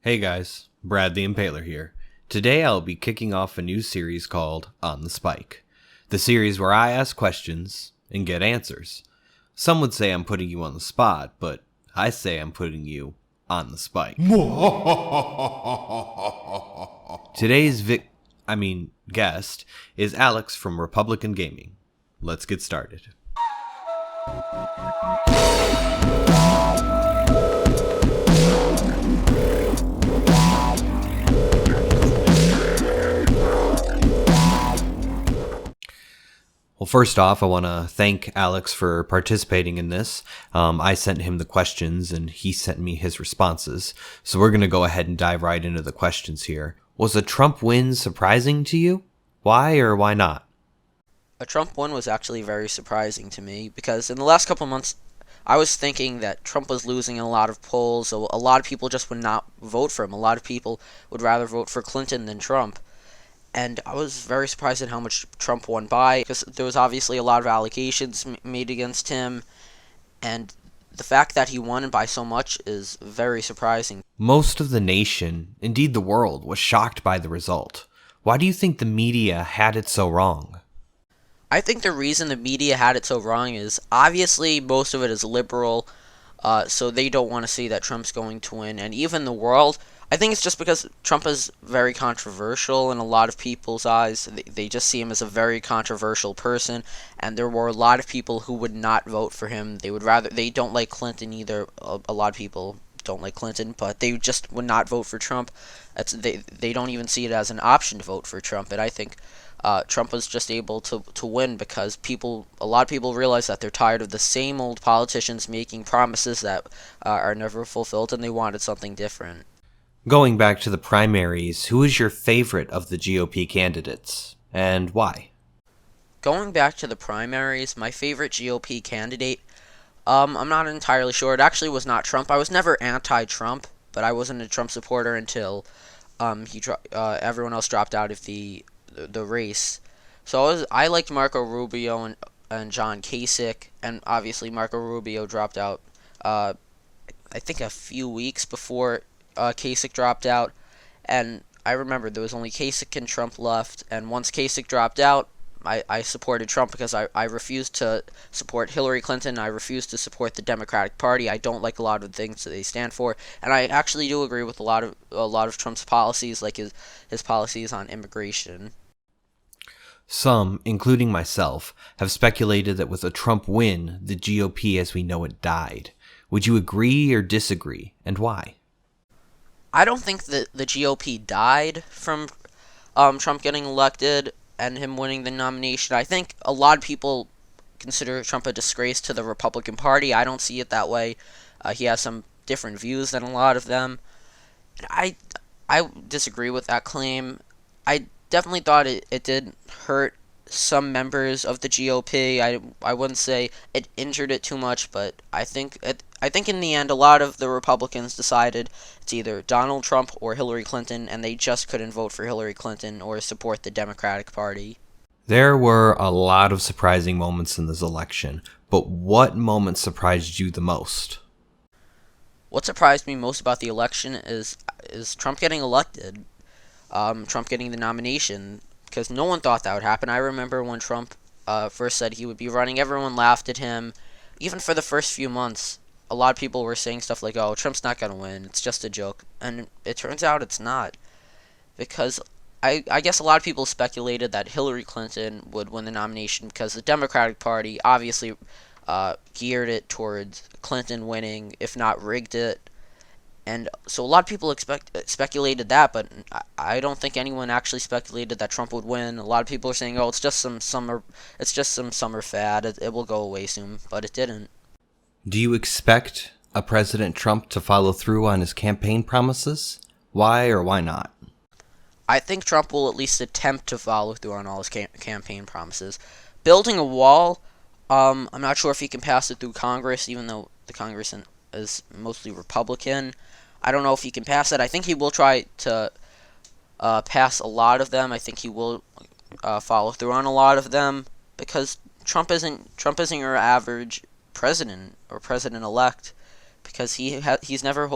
Hey guys, Brad the Impaler here. Today I'll be kicking off a new series called On the Spike. The series where I ask questions and get answers. Some would say I'm putting you on the spot, but I say I'm putting you on the spike. Today's guest is Alex from Republican Gaming. Let's get started. Well, first off, I want to thank Alex for participating in this. I sent him the questions and he sent me his responses. So we're going to go ahead and dive right into the questions here. Was a Trump win surprising to you? Why or why not? A Trump win was actually very surprising to me because in the last couple of months, I was thinking that Trump was losing in a lot of polls, so a lot of people just would not vote for him. A lot of people would rather vote for Clinton than Trump. And I was very surprised at how much Trump won by, because there was obviously a lot of allegations made against him, and the fact that he won by so much is very surprising. Most of the nation, indeed the world, was shocked by the result. Why do you think the media had it so wrong? I think the reason the media had it so wrong is obviously most of it is liberal, so they don't want to see that Trump's going to win, and even the world. I think it's just because Trump is very controversial in a lot of people's eyes. They just see him as a very controversial person, and there were a lot of people who would not vote for him. They don't like Clinton either. A lot of people don't like Clinton, but they just would not vote for Trump. They don't even see it as an option to vote for Trump, and I think Trump was just able to win because a lot of people realize that they're tired of the same old politicians making promises that are never fulfilled, and they wanted something different. Going back to the primaries, who is your favorite of the GOP candidates, and why? Going back to the primaries, my favorite GOP candidate, I'm not entirely sure. It actually was not Trump. I was never anti-Trump, but I wasn't a Trump supporter until everyone else dropped out of the race. So I liked Marco Rubio and John Kasich, and obviously Marco Rubio dropped out. I think a few weeks before Kasich dropped out, and I remember there was only Kasich and Trump left, and once Kasich dropped out, I supported Trump because I refused to support Hillary Clinton. I refused to support the Democratic Party. I don't like a lot of the things that they stand for, and I actually do agree with a lot of Trump's policies, like his policies on immigration. Some, including myself, have speculated that with a Trump win, the GOP as we know it died. Would you agree or disagree, and why? I don't think that the GOP died from Trump getting elected and him winning the nomination. I think a lot of people consider Trump a disgrace to the Republican Party. I don't see it that way. He has some different views than a lot of them. I disagree with that claim. I definitely thought it did hurt some members of the GOP. I wouldn't say it injured it too much, but I think in the end a lot of the Republicans decided it's either Donald Trump or Hillary Clinton, and they just couldn't vote for Hillary Clinton or support the Democratic Party. There were a lot of surprising moments in this election, but what moment surprised you the most? What surprised me most about the election is Trump getting elected, Trump getting the nomination, because no one thought that would happen. I remember when Trump first said he would be running, everyone laughed at him. Even for the first few months, a lot of people were saying stuff like, oh, Trump's not going to win, it's just a joke. And it turns out it's not. Because I guess a lot of people speculated that Hillary Clinton would win the nomination because the Democratic Party obviously geared it towards Clinton winning, if not rigged it. And so a lot of people speculated that, but I don't think anyone actually speculated that Trump would win. A lot of people are saying, "Oh, it's just some summer fad. It will go away soon," but it didn't. Do you expect a President Trump to follow through on his campaign promises? Why or why not? I think Trump will at least attempt to follow through on all his campaign promises. Building a wall, I'm not sure if he can pass it through Congress, even though the Congress is mostly Republican. I don't know if he can pass it. I think he will try to pass a lot of them. I think he will follow through on a lot of them because Trump isn't your average president or president-elect because he's never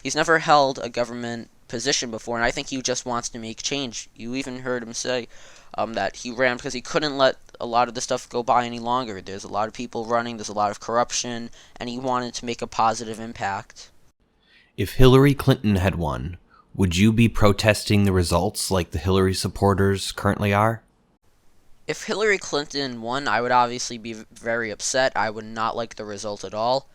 He's never held a government position before, and I think he just wants to make change. You even heard him say that he ran because he couldn't let a lot of the stuff go by any longer. There's a lot of people running, there's a lot of corruption, and he wanted to make a positive impact. If Hillary Clinton had won, would you be protesting the results like the Hillary supporters currently are? If Hillary Clinton won, I would obviously be very upset. I would not like the result at all.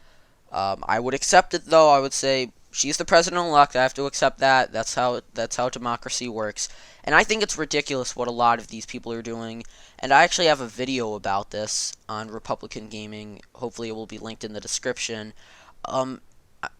I would accept it though. I would say she's the president-elect. I have to accept that. That's how democracy works. And I think it's ridiculous what a lot of these people are doing. And I actually have a video about this on Republican Gaming. Hopefully, it will be linked in the description. Um,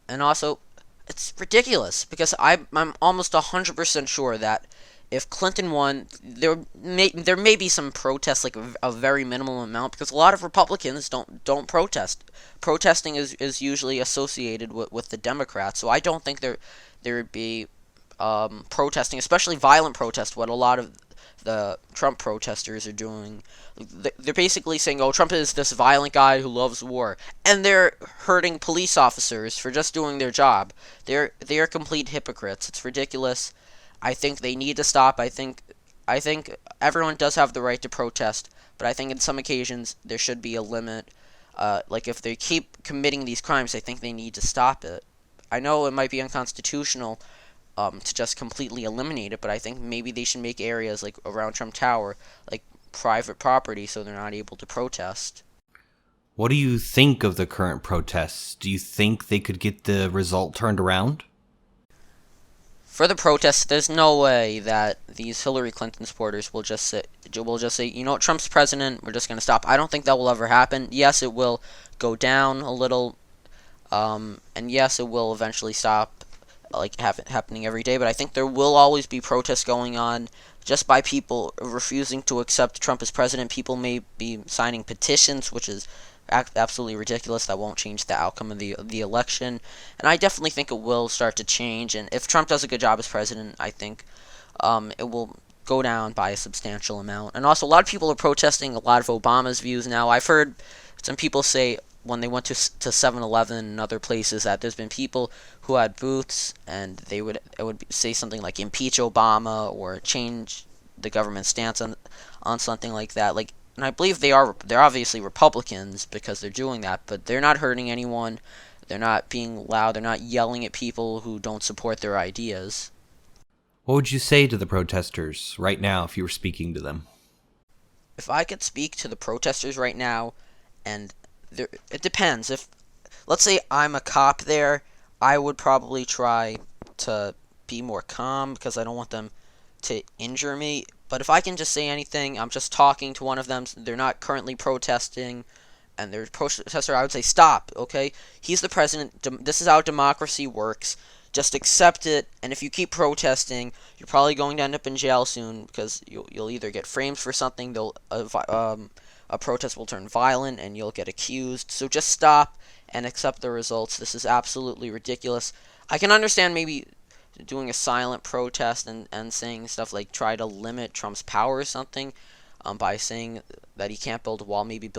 and also, it's ridiculous because I'm almost 100% sure that if Clinton won, there may be some protests, like a very minimal amount, because a lot of Republicans don't protest. Protesting is usually associated with the Democrats, so I don't think there would be protesting, especially violent protest. What a lot of the Trump protesters are doing, they're basically saying, "Oh, Trump is this violent guy who loves war," and they're hurting police officers for just doing their job. They are complete hypocrites. It's ridiculous. I think they need to stop. I think everyone does have the right to protest, but I think in some occasions there should be a limit. Like if they keep committing these crimes, I think they need to stop it. I know it might be unconstitutional to just completely eliminate it, but I think maybe they should make areas like around Trump Tower like private property so they're not able to protest. What do you think of the current protests? Do you think they could get the result turned around? For the protests, there's no way that these Hillary Clinton supporters will just say, you know what, Trump's president, we're just going to stop. I don't think that will ever happen. Yes, it will go down a little, and yes, it will eventually stop, like happening every day. But I think there will always be protests going on, just by people refusing to accept Trump as president. People may be signing petitions, which is absolutely ridiculous. That won't change the outcome of the election, and I definitely think it will start to change. And if Trump does a good job as president, I think it will go down by a substantial amount. And also, a lot of people are protesting a lot of Obama's views now. I've heard some people say when they went to 7-Eleven and other places that there's been people who had booths and it would say something like impeach Obama or change the government stance on something like that. Like, and I believe they're obviously Republicans because they're doing that, but they're not hurting anyone. They're not being loud. They're not yelling at people who don't support their ideas. What would you say to the protesters right now if you were speaking to them? If I could speak to the protesters right now, and it depends. If, let's say I'm a cop there, I would probably try to be more calm because I don't want them to injure me. But if I can just say anything, I'm just talking to one of them, they're not currently protesting, and they're a protester, I would say, stop, okay? He's the president, this is how democracy works, just accept it, and if you keep protesting, you're probably going to end up in jail soon, because you'll either get framed for something, a protest will turn violent, and you'll get accused, so just stop and accept the results. This is absolutely ridiculous. I can understand maybe doing a silent protest and saying stuff like try to limit Trump's power or something, by saying that he can't build a wall, maybe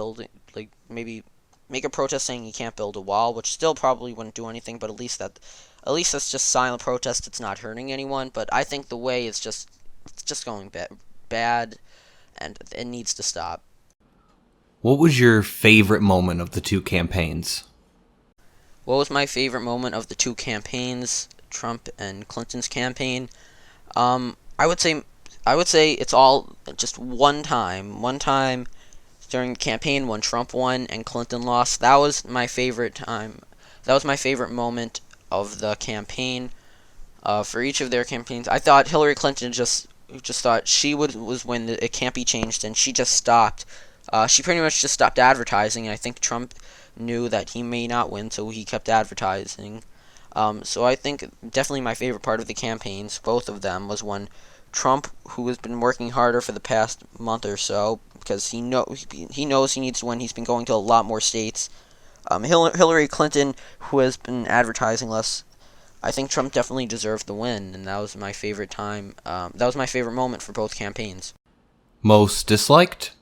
make a protest saying he can't build a wall, which still probably wouldn't do anything, but at least that's just silent protest. It's not hurting anyone. But I think the way it's just going bad, and it needs to stop. What was your favorite moment of the two campaigns? What was my favorite moment of the two campaigns, Trump and Clinton's campaign? I would say it's all just one time. One time during the campaign when Trump won and Clinton lost. That was my favorite time. That was my favorite moment of the campaign. For each of their campaigns, I thought Hillary Clinton just thought she was win. It can't be changed, and she just stopped. She pretty much just stopped advertising, and I think Trump knew that he may not win, so he kept advertising. So I think definitely my favorite part of the campaigns, both of them, was when Trump, who has been working harder for the past month or so, because he knows he needs to win. He's been going to a lot more states. Hillary Clinton, who has been advertising less. I think Trump definitely deserved the win, and that was my favorite time. That was my favorite moment for both campaigns. Most disliked?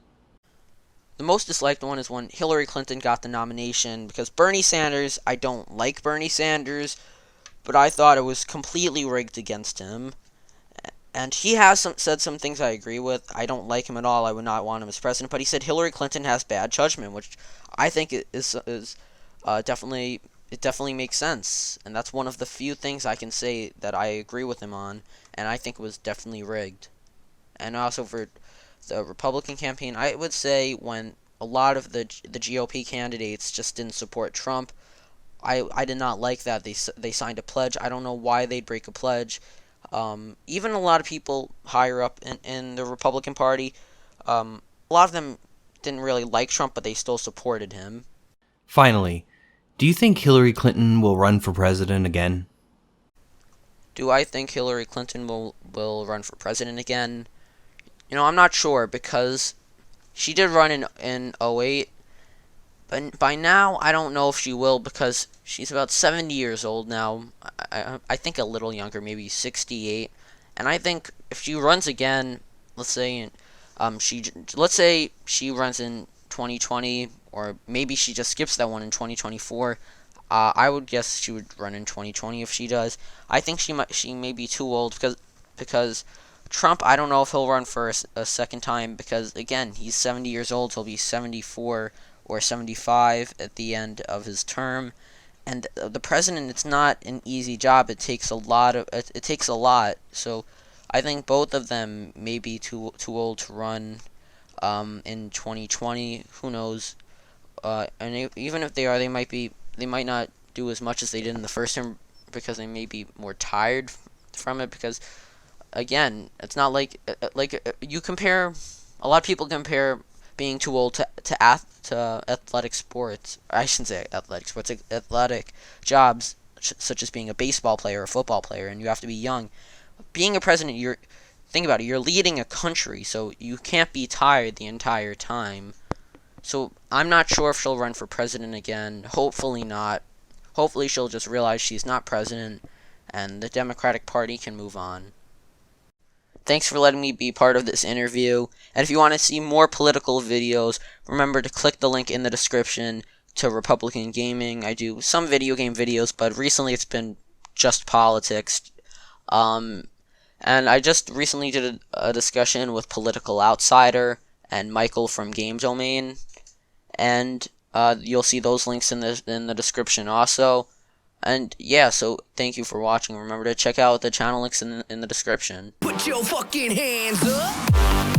The most disliked one is when Hillary Clinton got the nomination, because Bernie Sanders, I don't like Bernie Sanders, but I thought it was completely rigged against him. And he has said some things I agree with. I don't like him at all. I would not want him as president. But he said Hillary Clinton has bad judgment, which I think is definitely, it definitely makes sense. And that's one of the few things I can say that I agree with him on. And I think it was definitely rigged. And also for the Republican campaign, I would say when a lot of the GOP candidates just didn't support Trump, I did not like that they signed a pledge. I don't know why they'd break a pledge. Even a lot of people higher up in the Republican Party, a lot of them didn't really like Trump, but they still supported him. Finally, do you think Hillary Clinton will run for president again? Do I think Hillary Clinton will run for president again? I'm not sure, because she did run in 08, but by now I don't know if she will, because she's about 70 years old now. I think a little younger, maybe 68. And I think if she runs again, let's say she runs in 2020, or maybe she just skips that one in 2024. I would guess she would run in 2020 if she does. I think she may be too old, because Trump, I don't know if he'll run for a second time, because again, he's 70 years old. He'll be 74 or 75 at the end of his term. And the president, it's not an easy job. It takes a lot. So I think both of them may be too old to run in 2020. Who knows? And even if they are, they might not do as much as they did in the first term, because they may be more tired from it. Because again, it's not like you compare. A lot of people compare being too old to athletic sports. I shouldn't say athletic sports, athletic jobs, such as being a baseball player or a football player, and you have to be young. Being a president, think about it, you're leading a country, so you can't be tired the entire time. So I'm not sure if she'll run for president again. Hopefully not. Hopefully she'll just realize she's not president, and the Democratic Party can move on. Thanks for letting me be part of this interview. And if you want to see more political videos, remember to click the link in the description to Republican Gaming. I do some video game videos, but recently it's been just politics. And I just recently did a discussion with Political Outsider and Michael from Game Domain. And you'll see those links in the description also. And yeah, so thank you for watching. Remember to check out the channel links in the description. Put your fucking hands up.